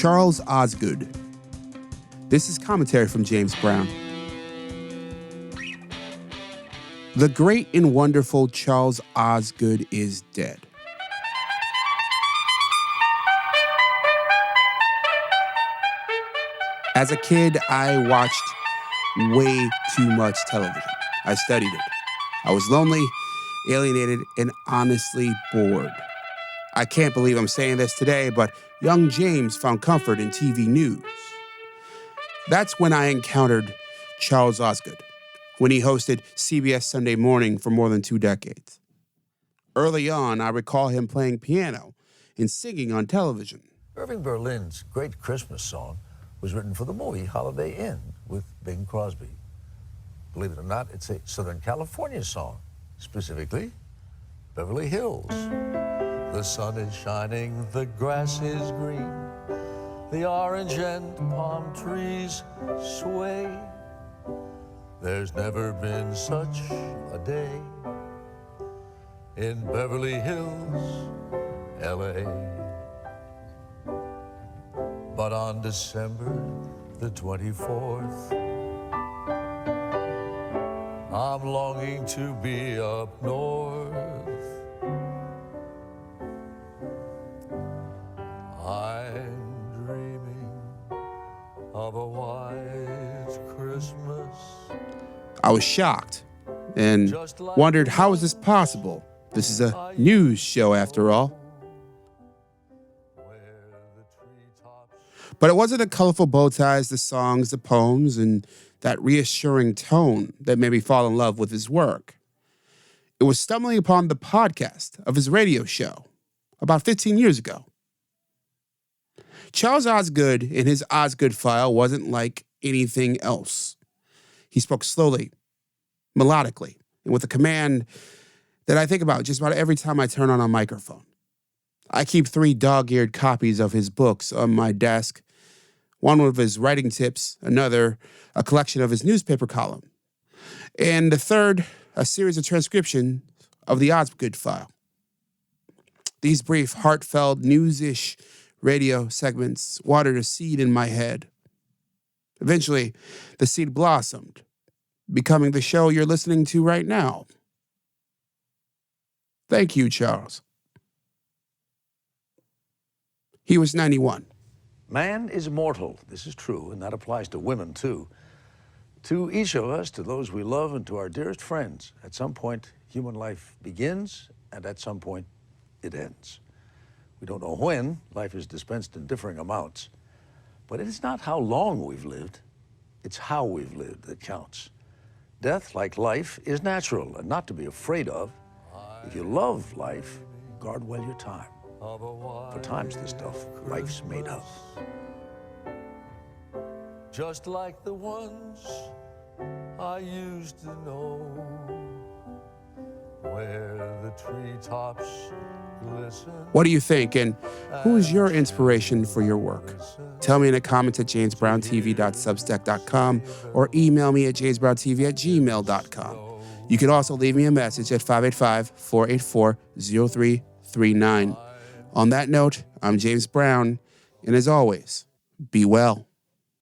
Charles Osgood. This is commentary from James Brown. The great and wonderful Charles Osgood is dead. As a kid, I watched way too much television. I studied it. I was lonely, alienated, and honestly bored. I can't believe I'm saying this today, but young James found comfort in TV news. That's when I encountered Charles Osgood, when he hosted CBS Sunday Morning for more than 2 decades. Early on, I recall him playing piano and singing on television. Irving Berlin's great Christmas song was written for the movie Holiday Inn with Bing Crosby. Believe it or not, it's a Southern California song, specifically Beverly Hills. The sun is shining, the grass is green, the orange and palm trees sway. There's never been such a day in Beverly Hills, LA. But on December the 24th, I'm longing to be up north. I'm dreaming of a white Christmas. I was shocked and wondered, how is this possible? This is a news show after all. But it wasn't the colorful bow ties, the songs, the poems, and that reassuring tone that made me fall in love with his work. It was stumbling upon the podcast of his radio show about 15 years ago. Charles Osgood in his Osgood file wasn't like anything else. He spoke slowly, melodically, and with a command that I think about just about every time I turn on a microphone. I keep 3 dog-eared copies of his books on my desk, one with his writing tips, another a collection of his newspaper column, and the third, a series of transcriptions of the Osgood file. These brief, heartfelt, news-ish radio segments watered a seed in my head. Eventually, the seed blossomed, becoming the show you're listening to right now. Thank you, Charles. He was 91. Man is mortal. This is true, and that applies to women, too. To each of us, to those we love, and to our dearest friends, at some point, human life begins, and at some point, it ends. We don't know when. Life is dispensed in differing amounts. But it is not how long we've lived. It's how we've lived that counts. Death, like life, is natural and not to be afraid of. If you love life, guard well your time. For time's the stuff life's made of. Just like the ones I used to know, where the treetops glisten. What do you think, and who is your inspiration for your work? Tell me in the comments at jamesbrowntv.substack.com or email me at jamesbrowntv@gmail.com. You can also leave me a message at 585-484-0339. On that note, I'm James Brown, and as always, be well.